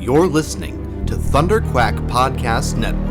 You're listening to Thunderquack Podcast Network.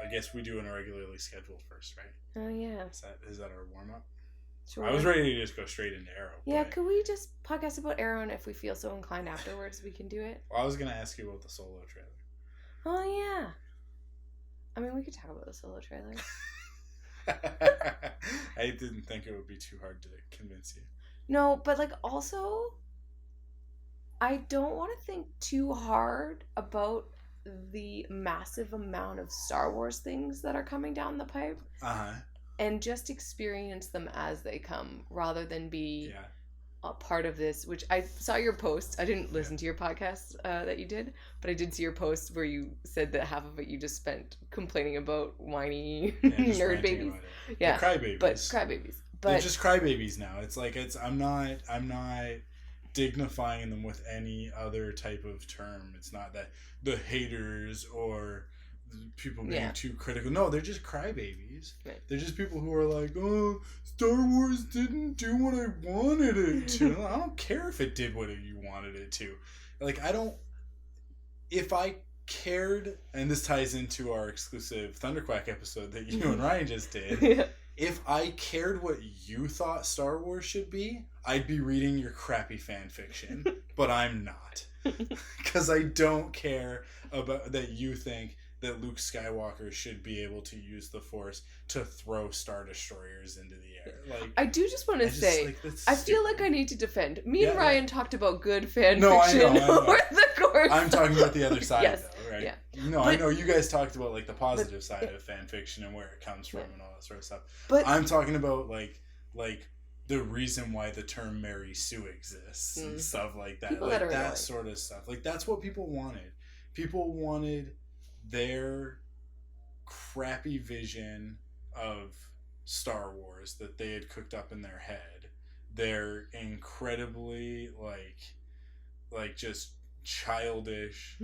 I guess we do an irregularly scheduled first, right? Oh, yeah. Is that our warm-up? Sure. I was ready to just go straight into Arrow. Yeah, could we just podcast about Arrow, and if we feel so inclined afterwards, we can do it? Well, I was going to ask you about the Solo trailer. Oh, yeah. I mean, we could talk about the Solo trailer. I didn't think it would be too hard to convince you. No, but, also, I don't want to think too hard about the massive amount of Star Wars things that are coming down the pipe. Uh-huh. And just experience them as they come, rather than be a part of this, which I saw your post. I didn't listen to your podcast that you did, but I did see your post where you said that half of it you just spent complaining about whiny nerd babies. Yeah, crybabies. But crybabies. But they're just crybabies now. I'm not dignifying them with any other type of term. It's not that the haters or people being too critical. No, they're just crybabies. Right. They're just people who are like, oh, Star Wars didn't do what I wanted it to. I don't care if it did what you wanted it to. If I cared, and this ties into our exclusive Thunderquack episode that you and Ryan just did. Yeah. If I cared what you thought Star Wars should be, I'd be reading your crappy fan fiction. But I'm not. Because I don't care about that you think that Luke Skywalker should be able to use the Force to throw Star Destroyers into the air. I do just want to say, I feel like I need to defend. Me and Ryan talked about good fan fiction over the course. I'm talking about the other side, though, right? Yeah. No, I know you guys talked about the positive side of fan fiction and where it comes from and all that sort of stuff. But I'm talking about like the reason why the term Mary Sue exists and stuff like that. That sort of stuff. That's what people wanted. People wanted their crappy vision of Star Wars that they had cooked up in their head. Their incredibly just childish,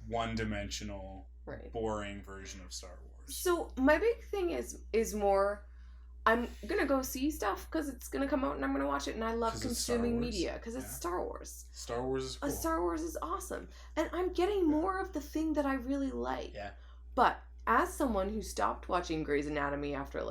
one-dimensional, boring version of Star Wars. So my big thing is more, I'm gonna go see stuff because it's gonna come out and I'm gonna watch it, and I love consuming media because it's Star Wars. Star Wars is cool. Star Wars is awesome, and I'm getting more of the thing that I really like. Yeah. But as someone who stopped watching Grey's Anatomy after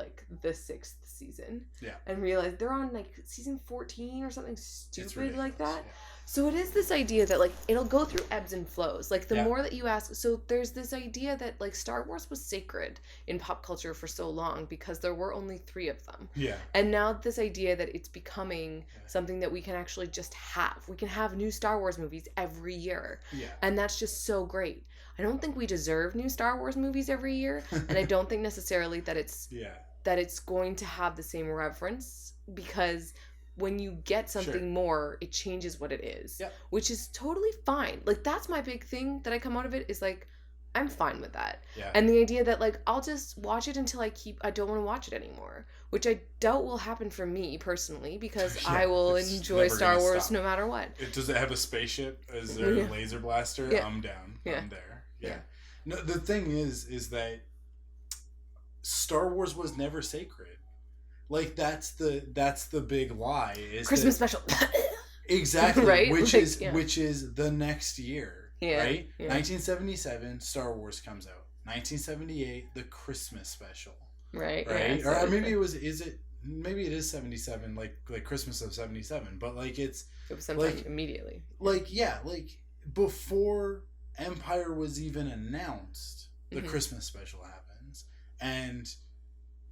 the 6th season, and realized they're on season 14 or something stupid like that. Yeah. So it is this idea that it'll go through ebbs and flows. The more that you ask, so there's this idea that Star Wars was sacred in pop culture for so long because there were only 3 of them. Yeah. And now this idea that it's becoming something that we can actually just have. We can have new Star Wars movies every year. Yeah. And that's just so great. I don't think we deserve new Star Wars movies every year, and I don't think necessarily that it's that it's going to have the same reverence, because when you get something more, it changes what it is, which is totally fine. That's my big thing that I come out of it is I'm fine with that. Yeah. And the idea that I'll just watch it until I don't want to watch it anymore, which I doubt will happen for me personally, because I will enjoy Star Wars no matter what. Does it have a spaceship? Is there a laser blaster? Yeah. I'm down. Yeah. I'm there. Yeah. No, the thing is that Star Wars was never sacred. That's the big lie. Is Christmas special. Exactly. Right? Which is the next year. Yeah. Right? Yeah. 1977, Star Wars comes out. 1978, the Christmas special. Right. Right? Yeah, or maybe maybe it is 77, like Christmas of 77, but it was sometime immediately. Before Empire was even announced, the Christmas special happens, and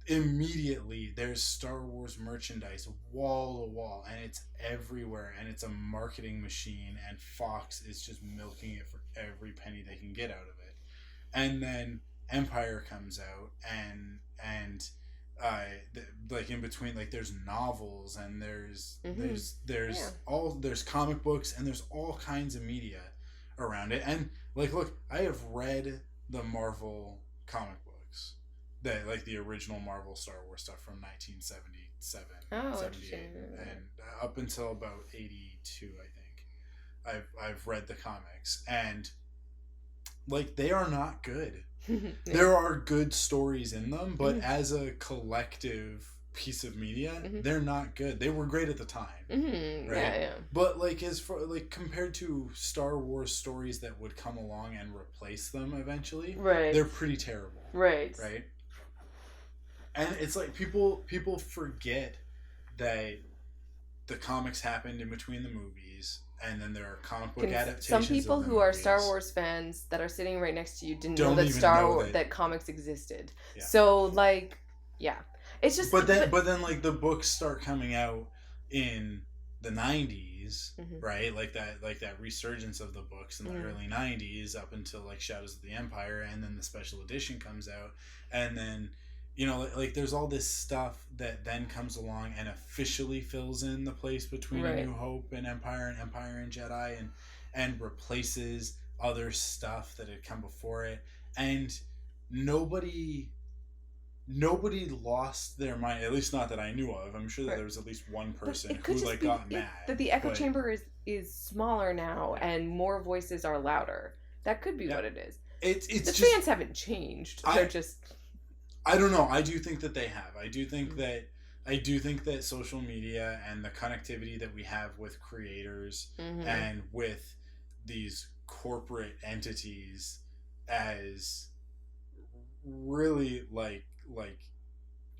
immediately there's Star Wars merchandise wall to wall, and it's everywhere, and it's a marketing machine, and Fox is just milking it for every penny they can get out of it. And then Empire comes out, and like in between, like there's novels, and there's comic books, and there's all kinds of media around it. And like, look, I have read the Marvel comic books, that like the original Marvel Star Wars stuff from 1977, 78, and up until about 82, I think. I've read the comics, and like they are not good. There are good stories in them, but as a collective piece of media, they're not good. They were great at the time, right? Yeah. But like, as for like compared to Star Wars stories that would come along and replace them eventually, they're pretty terrible, right? And it's like people forget that the comics happened in between the movies, and then there are comic book adaptations. Some people who are Star Wars fans that are sitting right next to you didn't know that that comics existed. Yeah. So like, yeah, it's just. But then like the books start coming out in the 90s, right? Like that resurgence of the books in the early 90s up until like Shadows of the Empire, and then the special edition comes out, and then. You know, like there's all this stuff that then comes along and officially fills in the place between A New Hope and Empire and Jedi, and replaces other stuff that had come before it. And nobody lost their mind, at least not that I knew of. I'm sure that there was at least one person who like got mad. That the echo chamber is smaller now, and more voices are louder. That could be what it is. It's the just, fans haven't changed. They're just. I don't know. I do think that they have. I do think that social media and the connectivity that we have with creators and with these corporate entities as really like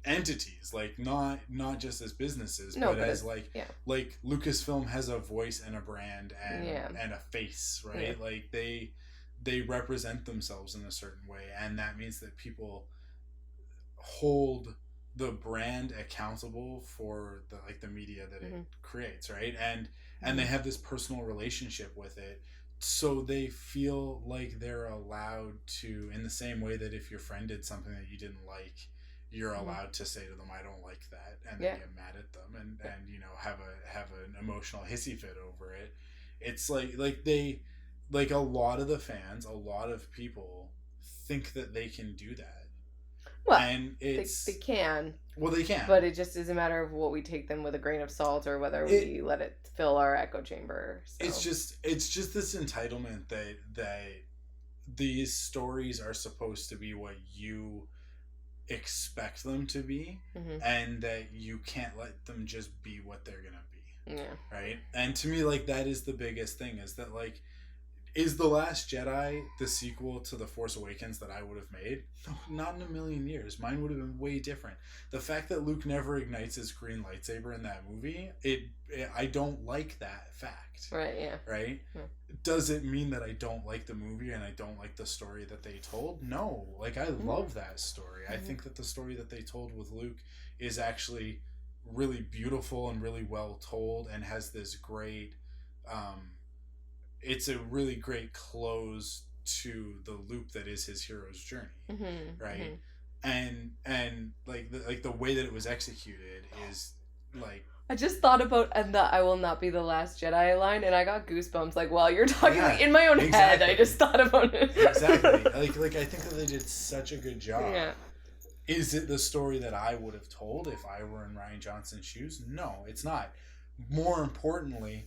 entities, like not just as businesses, but as like Lucasfilm has a voice and a brand and a face, right? Yeah. Like they represent themselves in a certain way, and that means that people hold the brand accountable for the media that it creates, right? And they have this personal relationship with it, so they feel like they're allowed to, in the same way that if your friend did something that you didn't like, you're allowed to say to them, I don't like that, and then get mad at them and you know, have an emotional hissy fit over it. It's like they, like a lot of the fans, a lot of people think that they can do that. Well, and they can. Well, they can. But it just is a matter of what we take them with a grain of salt, or whether we let it fill our echo chamber. So. It's just this entitlement that these stories are supposed to be what you expect them to be, and that you can't let them just be what they're gonna be. Yeah. Right? And to me, like, that is the biggest thing, is that, like, is The Last Jedi the sequel to The Force Awakens that I would have made? No, not in a million years. Mine would have been way different. The fact that Luke never ignites his green lightsaber in that movie, I don't like that fact. Right, yeah. Right? Yeah. Does it mean that I don't like the movie and I don't like the story that they told? No. Like, I love that story. I think that the story that they told with Luke is actually really beautiful and really well told, and has this great... it's a really great close to the loop that is his hero's journey, right? And like the way that it was executed is like. I just thought about the "I will not be the last Jedi" line, and I got goosebumps. Like while you're talking, like, in my own head, I just thought about it. Exactly. Like I think that they did such a good job. Yeah. Is it the story that I would have told if I were in Rian Johnson's shoes? No, it's not. More importantly,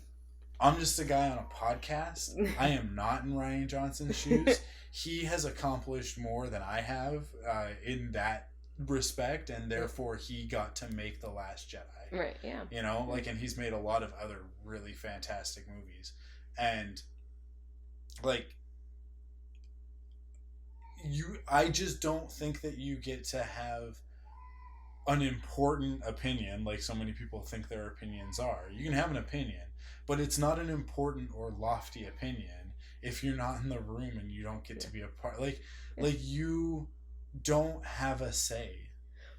I'm just a guy on a podcast. I am not in Rian Johnson's shoes. He has accomplished more than I have in that respect, and therefore he got to make The Last Jedi. Right, yeah. You know, like, and he's made a lot of other really fantastic movies. And, like, I just don't think that you get to have an important opinion like so many people think their opinions are. You can have an opinion, but it's not an important or lofty opinion if you're not in the room and you don't get to be a part, like you don't have a say.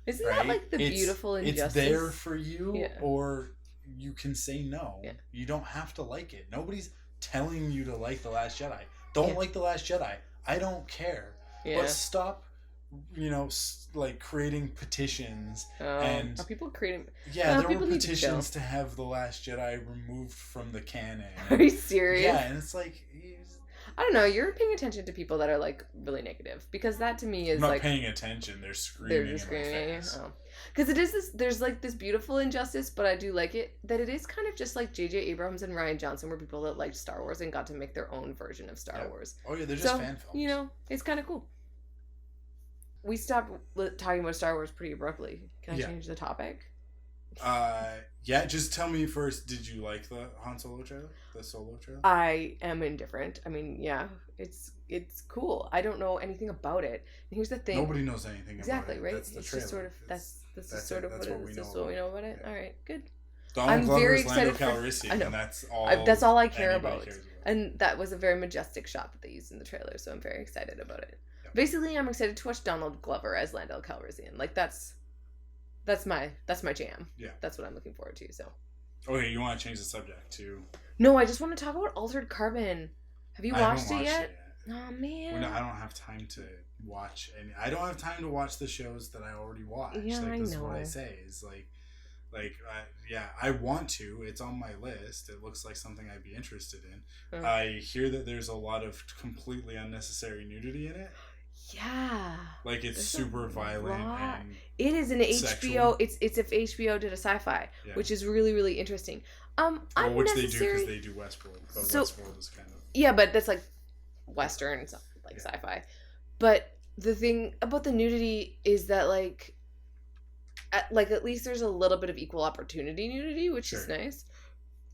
Isn't that like the beautiful injustice? It's there for you, or you can say no. Yeah. You don't have to like it. Nobody's telling you to like The Last Jedi. Don't like The Last Jedi. I don't care. Yeah. But stop, like creating petitions. And are people creating? Yeah, there were petitions to have The Last Jedi removed from the canon. Are you serious? Yeah, and it's like, I don't know. You're paying attention to people that are like really negative, because that to me is I'm not like paying attention. They're screaming. They're screaming. In my face. Because it is this. There's like this beautiful injustice, but I do like it that it is kind of just like J.J. Abrams and Rian Johnson were people that liked Star Wars and got to make their own version of Star Wars. Oh yeah, they're just fan films. It's kind of cool. We stopped talking about Star Wars pretty abruptly. Can I change the topic? Yeah, just tell me first, did you like the Han Solo trailer? The Solo trailer? I am indifferent. I mean, yeah, it's cool. I don't know anything about it. And here's the thing. Nobody knows anything exactly, about it. right? That's the it's trailer. Just sort of that's sort of what it is. That's what we know about it. Yeah. All right, good. Donald Glover is Lando Calrissian, and that's all I care about. And that was a very majestic shot that they used in the trailer, so I'm very excited about it. Yep. Basically, I'm excited to watch Donald Glover as Lando Calrissian. Like that's my jam. Yeah. That's what I'm looking forward to. So. Okay, you want to change the subject to? No, I just want to talk about Altered Carbon. Have you watched it yet? Oh man. Well, no, I don't have time to watch any. I don't have time to watch the shows that I already watched. Yeah, like, I this know. Is what I say is I want to. It's on my list. It looks like something I'd be interested in. I hear that there's a lot of completely unnecessary nudity in it. Yeah. Like it's super violent and it is an sexual. HBO. It's if HBO did a sci-fi, which is really really interesting. Which they do because they do Westworld. But Westworld is kind of but that's like Western stuff, like sci-fi. But the thing about the nudity is that at least there's a little bit of equal opportunity nudity, which is nice.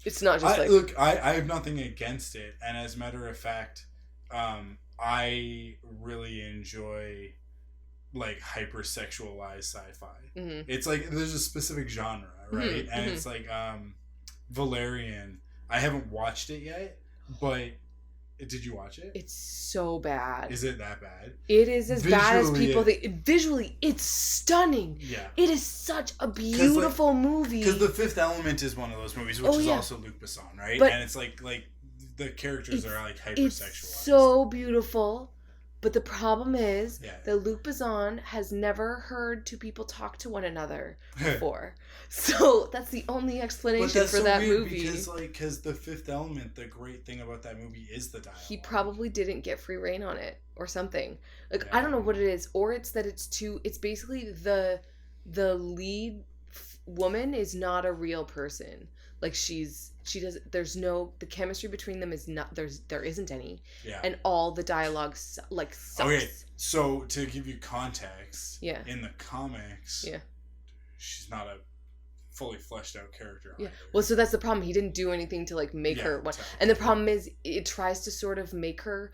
It's not just look. I have nothing against it, and as a matter of fact, I really enjoy like hypersexualized sci-fi. Mm-hmm. It's like there's a specific genre, right? Mm-hmm. And it's like Valerian. I haven't watched it yet, but did you watch it? It's so bad. Is it that bad? It is as bad as people think. Visually, it's stunning. Yeah. It is such a beautiful movie. Because The Fifth Element is one of those movies, which is also Luc Besson, right? And it's like the characters are like hypersexualized. It's so beautiful. But the problem is that Luc Besson has never heard two people talk to one another before. So that's the only explanation for that movie. Because The Fifth Element, the great thing about that movie is the dialogue. He probably didn't get free reign on it or something. I don't know what it is. Or it's that it's basically the lead woman is not a real person. Like the chemistry between them is not, there isn't any. Yeah. And all the dialogue sucks. Okay, so to give you context, in the comics, she's not a fully fleshed out character either. Well, so that's the problem. He didn't do anything to make her one. And the problem is it tries to sort of make her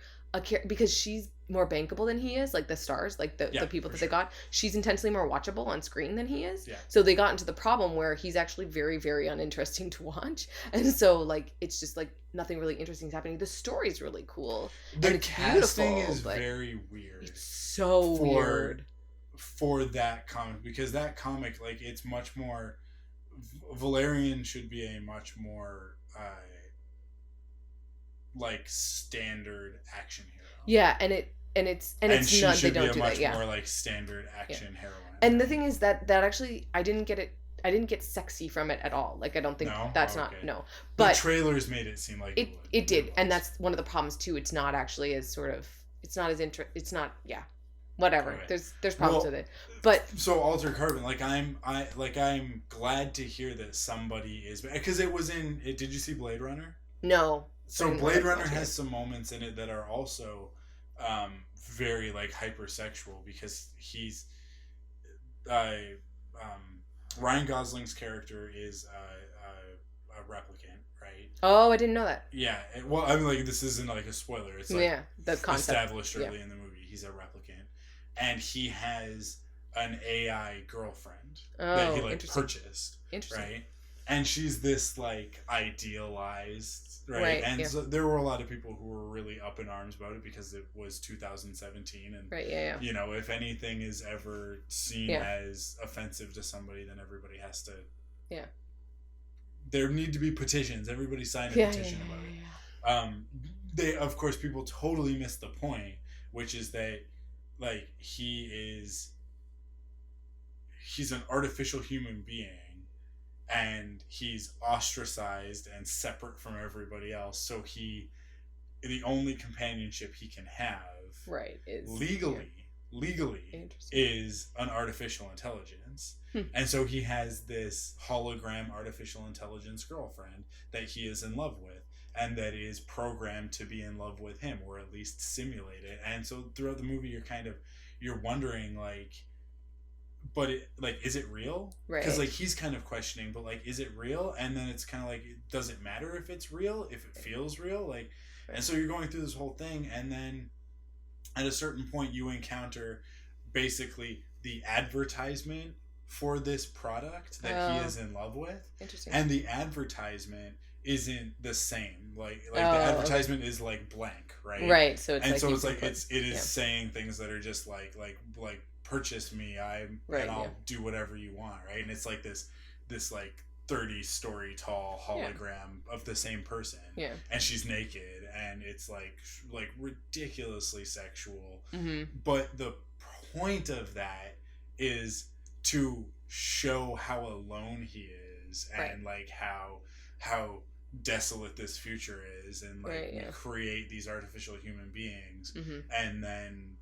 because she's more bankable than he is, like the stars, like the people that they got. She's intensely more watchable on screen than he is. Yeah. So they got into the problem where he's actually very, very uninteresting to watch. And so it's just nothing really interesting is happening. The story's really cool. The casting is very weird. It's so weird. For that comic, because that comic, it's much more... Valerian should be a much more... standard action hero. Yeah, and it's not. They don't do that. Yeah, more standard action heroine. And the thing is that actually I didn't get sexy from it at all. I don't think that's not. But the trailers made it seem like it did, and that's one of the problems too. It's not actually as whatever. Okay. There's problems with it. But so Altered Carbon, I'm glad to hear that somebody is, because it was in it. Did you see Blade Runner? No. So Blade Runner has some moments in it that are also very hypersexual, because he's Ryan Gosling's character is a replicant, right? Oh, I didn't know that. Yeah, this isn't a spoiler. It's the concept established early in the movie. He's a replicant, and he has an AI girlfriend that he purchased. Interesting. Right? And she's this like idealized, right? And so there were a lot of people who were really up in arms about it because it was 2017, and you know, if anything is ever seen as offensive to somebody, then everybody has to. Yeah. There need to be petitions. Everybody sign a petition about it. They, of course, people totally miss the point, which is that, like, he's an artificial human being. And he's ostracized and separate from everybody else. So the only companionship he can have, is legally is an artificial intelligence. And so he has this hologram artificial intelligence girlfriend that he is in love with, and that is programmed to be in love with him, or at least simulate it. And so throughout the movie, you're wondering, like, but is it real? Right. Because like he's kind of questioning, but like, is it real? And then it's kind of like, does it matter if it's real? If it feels real? Like, and so you're going through this whole thing, and then at a certain point you encounter basically the advertisement for this product that he is in love with. Interesting. And the advertisement isn't the same. Like the advertisement is like blank, right? Right. So it is saying things that are just like purchase me, and I'll do whatever you want, right? And it's like this like 30-story tall hologram of the same person, and she's naked, and it's like ridiculously sexual. But the point of that is to show how alone he is, and like how desolate this future is, and like we create these artificial human beings, and then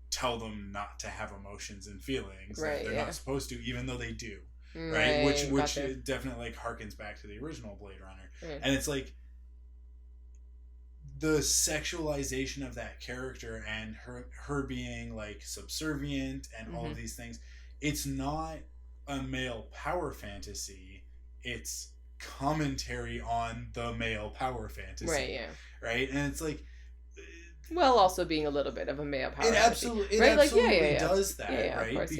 tell them not to have emotions and feelings that they're not supposed to, even though they do, right? Which definitely like harkens back to the original Blade Runner, and it's like the sexualization of that character and her being like subservient and all of these things. It's not a male power fantasy. It's commentary on the male power fantasy, right? And it's like, well, also being a little bit of a male power. It absolutely does that, right? Course,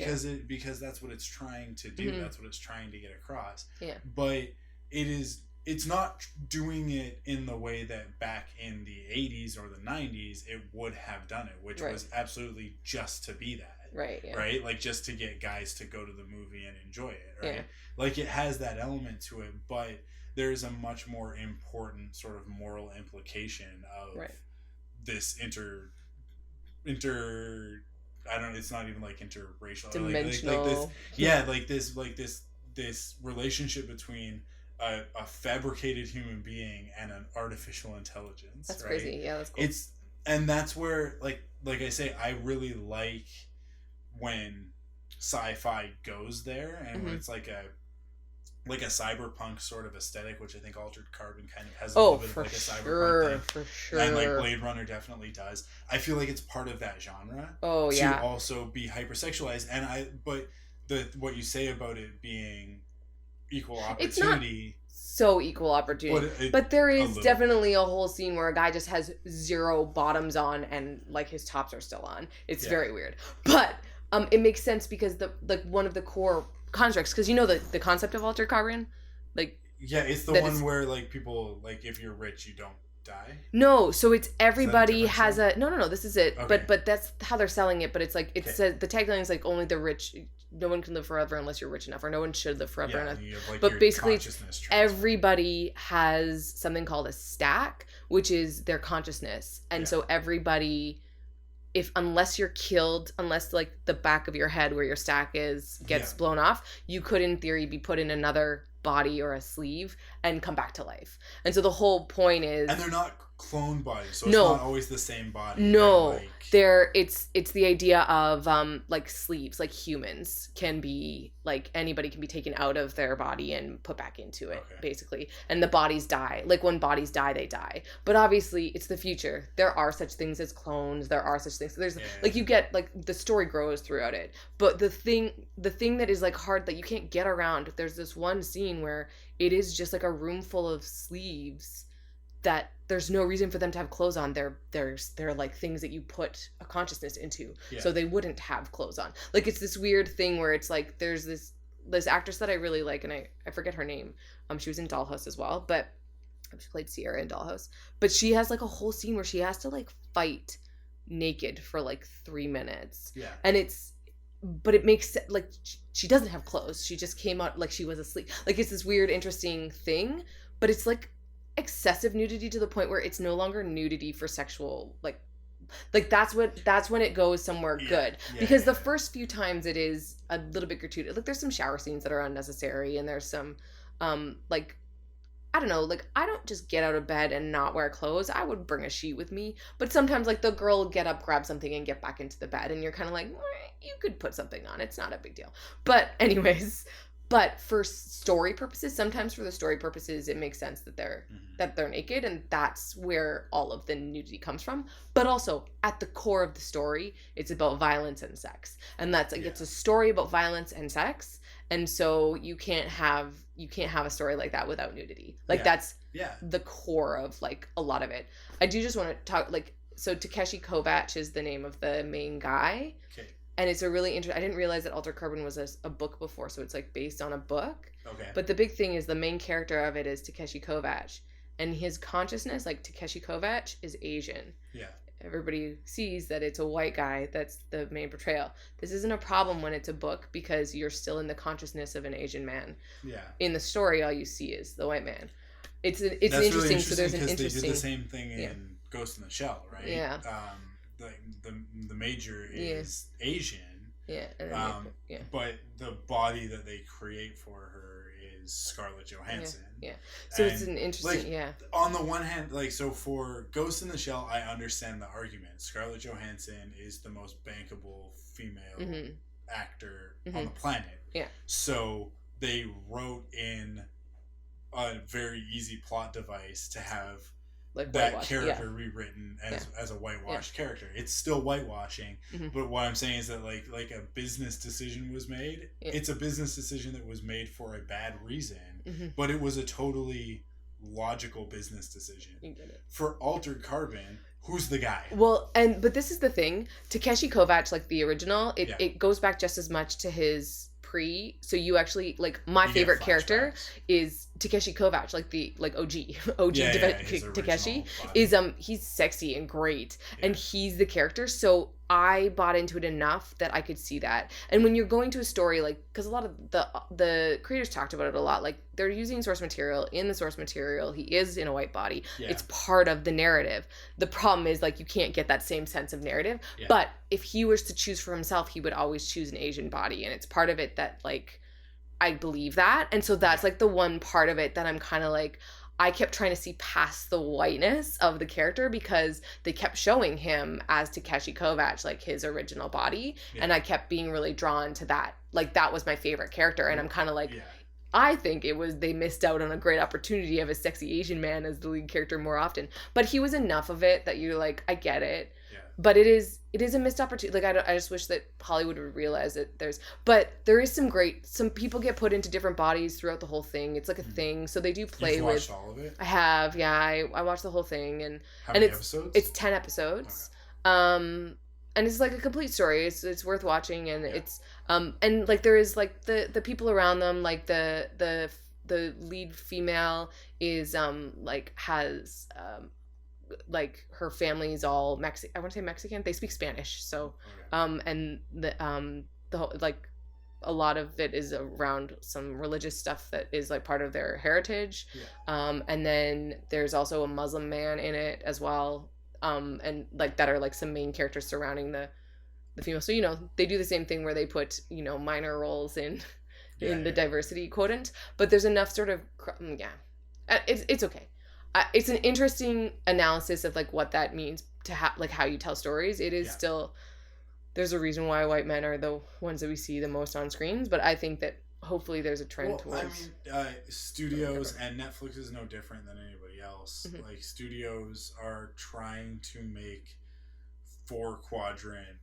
because that's what it's trying to do. That's what it's trying to get across. Yeah. But it's not doing it in the way that back in the 80s or the 90s it would have done it, which was absolutely just to be that. Right. Yeah. Right? Like just to get guys to go to the movie and enjoy it, right? Yeah. Like it has that element to it, but there's a much more important sort of moral implication of this I don't know, it's not even like interracial, dimensional, this relationship between a fabricated human being and an artificial intelligence. That's crazy. Yeah, that's cool. And that's where like I say, I really like when sci-fi goes there, and when it's like a cyberpunk sort of aesthetic, which I think Altered Carbon kind of has a little bit of like a cyberpunk thing. For sure. And like Blade Runner definitely does. I feel like it's part of that genre. Oh, yeah. To also be hypersexualized. But what you say about it being equal opportunity. It's not so equal opportunity. But there is definitely a whole scene where a guy just has zero bottoms on and like his tops are still on. It's very weird. But it makes sense because one of the core constructs, because you know the concept of Altered Carbon, like it's the one where like people like if you're rich you don't die. No, so it's everybody has a no. This is it, okay. but that's how they're selling it. But it's like it says the tagline is like only the rich. No one can live forever unless you're rich enough, or no one should live forever enough. Like but basically, everybody has something called a stack, which is their consciousness, and so everybody. Unless you're killed, unless like the back of your head where your stack is gets blown off, you could in theory be put in another body or a sleeve and come back to life. And so the whole point is, and they're not clone bodies, so it's not always the same body. No, it's the idea of like sleeves, like humans can be like anybody can be taken out of their body and put back into it, basically. And the bodies die. Like when bodies die, they die. But obviously, it's the future. There are such things as clones. There are such things. There's like you get like the story grows throughout it. But the thing that is like hard that you can't get around. There's this one scene where it is just like a room full of sleeves that there's no reason for them to have clothes on. They're like things that you put a consciousness into, so they wouldn't have clothes on. Like it's this weird thing where it's like there's this this actress that I really like, and I forget her name. She was in Dollhouse as well, but she played Sierra in Dollhouse. But she has like a whole scene where she has to like fight naked for like 3 minutes. Yeah. And but it makes like she doesn't have clothes. She just came out like she was asleep. Like it's this weird, interesting thing, but it's like excessive nudity to the point where it's no longer nudity for sexual like that's when it goes somewhere good. Because the first few times it is a little bit gratuitous. Like there's some shower scenes that are unnecessary, and there's some like I don't know, like I don't just get out of bed and not wear clothes. I would bring a sheet with me. But sometimes like the girl will get up, grab something, and get back into the bed, and you're kind of like, you could put something on. It's not a big deal. But anyways, but for story purposes, sometimes for the story purposes, it makes sense that they're naked, and that's where all of the nudity comes from. But also at the core of the story, it's about violence and sex, and that's like it's a story about violence and sex, and so you can't have a story like that without nudity. Like that's the core of like a lot of it. I do just want to talk like so Takeshi Kovacs is the name of the main guy. Okay. And it's a really interesting... I didn't realize that Altered Carbon was a book before, so it's, like, based on a book. Okay. But the big thing is the main character of it is Takeshi Kovacs. And his consciousness, like, Takeshi Kovacs, is Asian. Yeah. Everybody sees that it's a white guy that's the main portrayal. This isn't a problem when it's a book because you're still in the consciousness of an Asian man. Yeah. In the story, all you see is the white man. It's That's interesting. Really interesting so there's an interesting... they did the same thing in Ghost in the Shell, right? Yeah. The major is Asian. Yeah. But the body that they create for her is Scarlett Johansson. Yeah. So it's an interesting, On the one hand, like, so for Ghost in the Shell, I understand the argument. Scarlett Johansson is the most bankable female actor on the planet. Yeah. So they wrote in a very easy plot device to have like that character rewritten as a whitewashed character. It's still whitewashing, but what I'm saying is that like a business decision was made. It's a business decision that was made for a bad reason, but it was a totally logical business decision. You get it. For Altered Carbon, who's the guy? Well, but this is the thing. Takeshi Kovacs, like the original, it goes back just as much to his so you actually like my favorite character is Takeshi Kovacs, like the OG Takeshi is he's sexy and great and he's the character, so I bought into it enough that I could see that. And when you're going to a story, like, because a lot of the creators talked about it a lot, like they're using source material. In the source material, he is in a white body. It's part of the narrative. The problem is like you can't get that same sense of narrative. But if he was to choose for himself, he would always choose an Asian body, and it's part of it that like I believe that. And so that's like the one part of it that I'm kind of like, I kept trying to see past the whiteness of the character because they kept showing him as Takeshi Kovacs, like his original body. And I kept being really drawn to that. Like that was my favorite character. And I'm kind of like, I think they missed out on a great opportunity of a sexy Asian man as the lead character more often. But he was enough of it that you're like, I get it. But it is a missed opportunity. Like I just wish that Hollywood would realize that there is some people get put into different bodies throughout the whole thing. It's like a thing. So they do play You've with. Watched all of it? I have, yeah. I watched the whole thing, and how many episodes? It's 10 episodes. Okay. And it's like a complete story. It's worth watching, and it's and like there is like the people around them, like the lead female is like has like her family's all I want to say Mexican. They speak Spanish, so and the whole, like a lot of it is around some religious stuff that is like part of their heritage. And then there's also a Muslim man in it as well. And like that are like some main characters surrounding the female. So they do the same thing where they put minor roles in the diversity quotient, but there's enough sort of it's okay. It's an interesting analysis of like what that means to like how you tell stories. It is still, there's a reason why white men are the ones that we see the most on screens, but I think that hopefully there's a trend towards. I mean, studios and Netflix is no different than anybody else. Like studios are trying to make 4-quadrant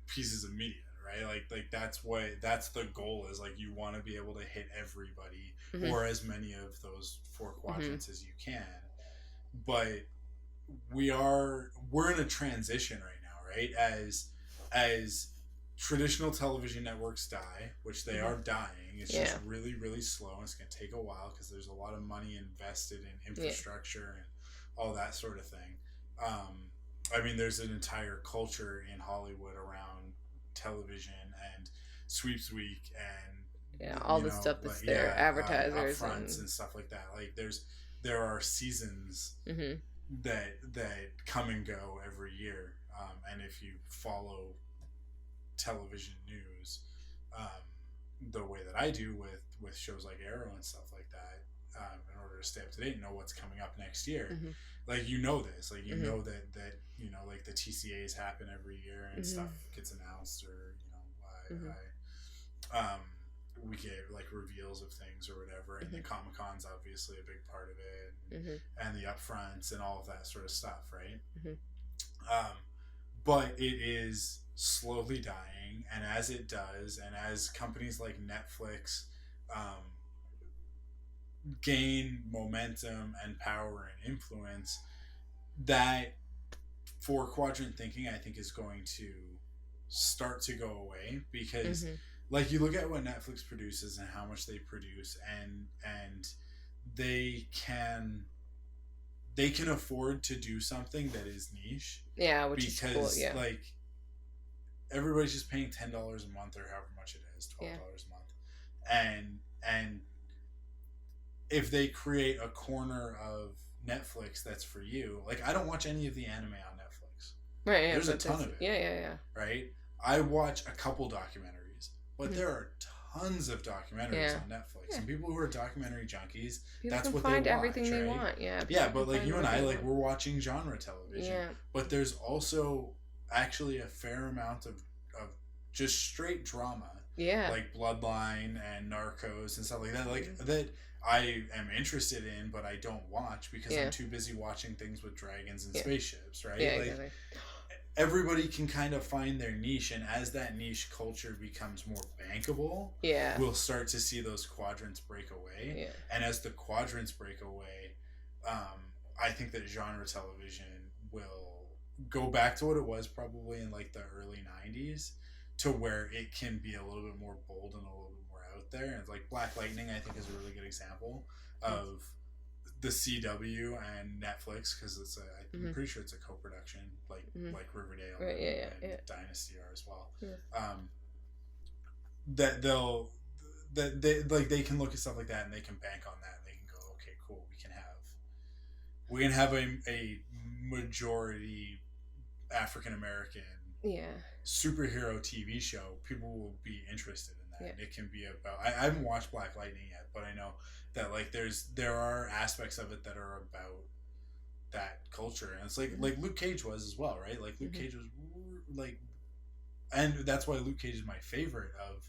pieces of media. Right? Like that's the goal is like you want to be able to hit everybody or as many of those 4 quadrants as you can. But we're in a transition right now, right? As traditional television networks die, which they are dying. It's just really, really slow, and it's going to take a while because there's a lot of money invested in infrastructure and all that sort of thing. I mean, there's an entire culture in Hollywood around television and Sweeps Week and all the stuff that's there, advertisers upfronts and stuff like that. Like there are seasons that come and go every year, and if you follow television news the way that I do with shows like Arrow and stuff like that, in order to stay up to date and know what's coming up next year, like you know this, like you know that you know, like the TCAs happen every year and stuff gets announced, or you know, we get like reveals of things or whatever, and the Comic-Con's obviously a big part of it, and the upfronts and all of that sort of stuff, right? But it is slowly dying, and as it does, and as companies like Netflix gain momentum and power and influence, that four quadrant thinking, I think, is going to start to go away, because like you look at what Netflix produces and how much they produce, and they can afford to do something that is niche, which is cool, like everybody's just paying $10 a month or however much it is, $12 a month, and if they create a corner of Netflix that's for you, like I don't watch any of the anime on Netflix, right? There's a ton of it, right? I watch a couple documentaries, but there are tons of documentaries on Netflix, and people who are documentary junkies, that's what they watch, everything they want, but like you and I, like we're watching genre television, but there's also actually a fair amount of just straight drama, like Bloodline and Narcos and stuff like that, like that I am interested in, but I don't watch because I'm too busy watching things with dragons and spaceships, right? Exactly. Everybody can kind of find their niche, and as that niche culture becomes more bankable, we'll start to see those quadrants break away. And as the quadrants break away, I think that genre television will go back to what it was probably in like the early 90s, to where it can be a little bit more bold and a little bit more out there. And it's like Black Lightning, I think, is a really good example of the CW and Netflix, because it's I'm pretty sure it's a co-production, like Riverdale and Dynasty are as well. That they can look at stuff like that and they can bank on that, and they can go, okay, cool, we can have a majority African American superhero TV show. People will be interested in that. It can be about, I haven't watched Black Lightning yet, but I know that like there are aspects of it that are about that culture, and it's like Luke Cage was as well, right? Like Luke Cage was like, and that's why Luke Cage is my favorite of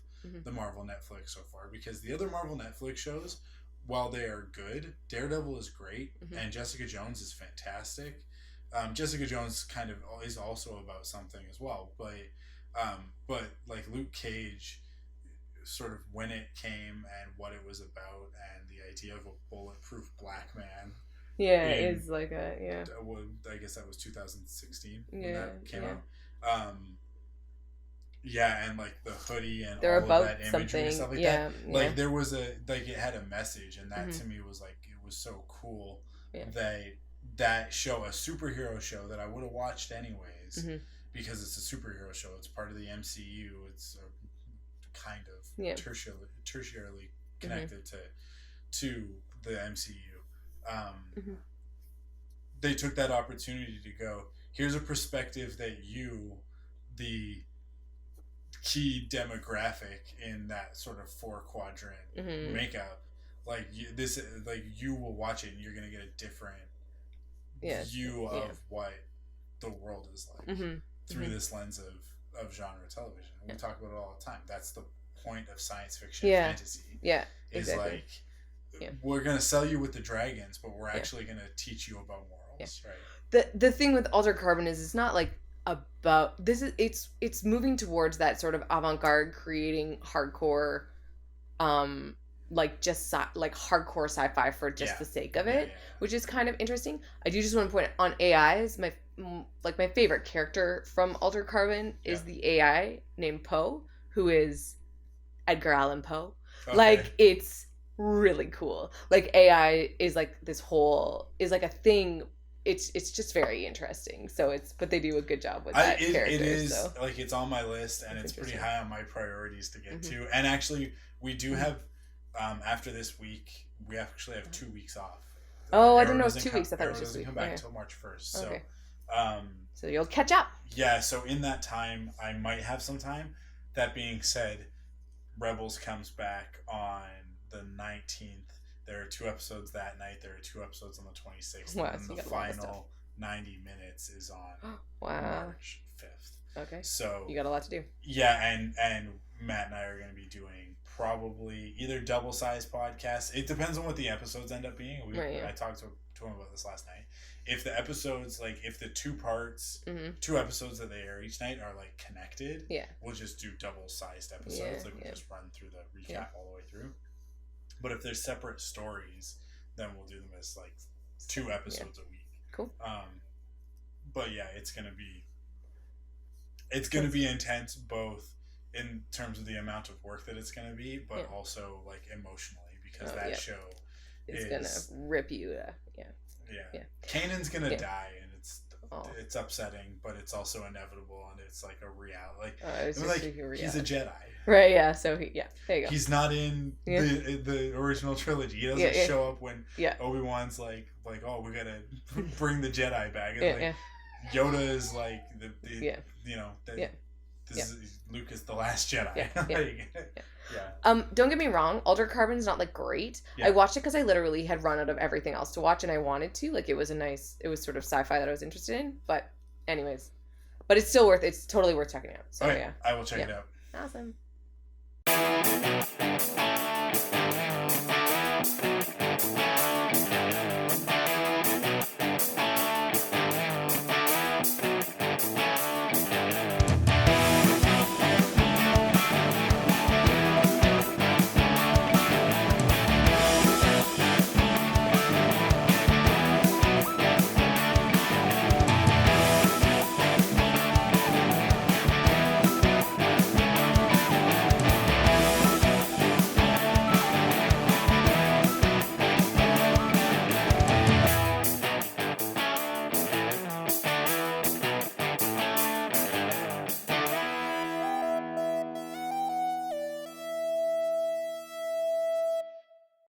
the Marvel Netflix so far, because the other Marvel Netflix shows, while they are good, Daredevil is great, and Jessica Jones is fantastic. Jessica Jones kind of is also about something as well, but like Luke Cage, sort of when it came and what it was about, and the idea of a bulletproof black man. It's like a I guess that was 2016 when that came out. And like the hoodie and they're all about of that imagery something, and stuff like that. Like there was like it had a message, and that to me was like, it was so cool that show, a superhero show that I would have watched anyways, because it's a superhero show. It's part of the MCU. It's a kind of tertiarily connected to the MCU. They took that opportunity to go, here's a perspective that you, the key demographic in that sort of four quadrant makeup, like you will watch it and you're gonna get a different view of what the world is like through this lens of genre television. And we talk about it all the time. That's the point of science fiction and fantasy. Is exactly. We're gonna sell you with the dragons, but we're actually gonna teach you about morals, right? The thing with Altered Carbon is it's not like about this, is it's moving towards that sort of avant-garde, creating hardcore like just like hardcore sci-fi for just the sake of it, which is kind of interesting. I do just want to point on AIs. My favorite character from Altered Carbon is the AI named Poe, who is Edgar Allan Poe. Okay. Like, it's really cool. Like, AI is like this whole is like a thing. It's just very interesting. So but they do a good job with that character. It is like, it's on my list, and it's pretty high on my priorities to get to. And actually, we do have after this week, we actually have 2 weeks off. Oh, I didn't know it was 2 weeks. I thought it was just a week. Doesn't come back until March 1st. Okay. So, so you'll catch up. Yeah. So in that time, I might have some time. That being said, Rebels comes back on the 19th. There are 2 episodes that night. There are 2 episodes on the 26th. Wow, and so the final 90 minutes is on March 5th. Okay. So you got a lot to do. Yeah, and Matt and I are going to be doing probably either double-sized podcasts. It depends on what the episodes end up being. I talked to him about this last night. If the episodes, like, if the 2 parts, 2 episodes that they air each night are, like, connected, we'll just do double-sized episodes. We'll just run through the recap all the way through. But if there's separate stories, then we'll do them as, like, 2 episodes a week. Cool. But yeah, it's gonna be intense, both in terms of the amount of work that it's gonna be, but also, like, emotionally, because that show is gonna rip you. Yeah. Kanan's gonna die, and it's upsetting, but it's also inevitable, and it's like a reality. He's a Jedi. Right, yeah. So there you go. He's not in the original trilogy. He doesn't show up when Obi-Wan's like, oh, we gotta bring the Jedi back. And Yoda is like Luke is the last Jedi. Don't get me wrong, Altered Carbon's not like great. I watched it because I literally had run out of everything else to watch, and I wanted to. Like, it was sort of sci-fi that I was interested in. But anyways, it's still it's totally worth checking out. So I will check it out. Awesome.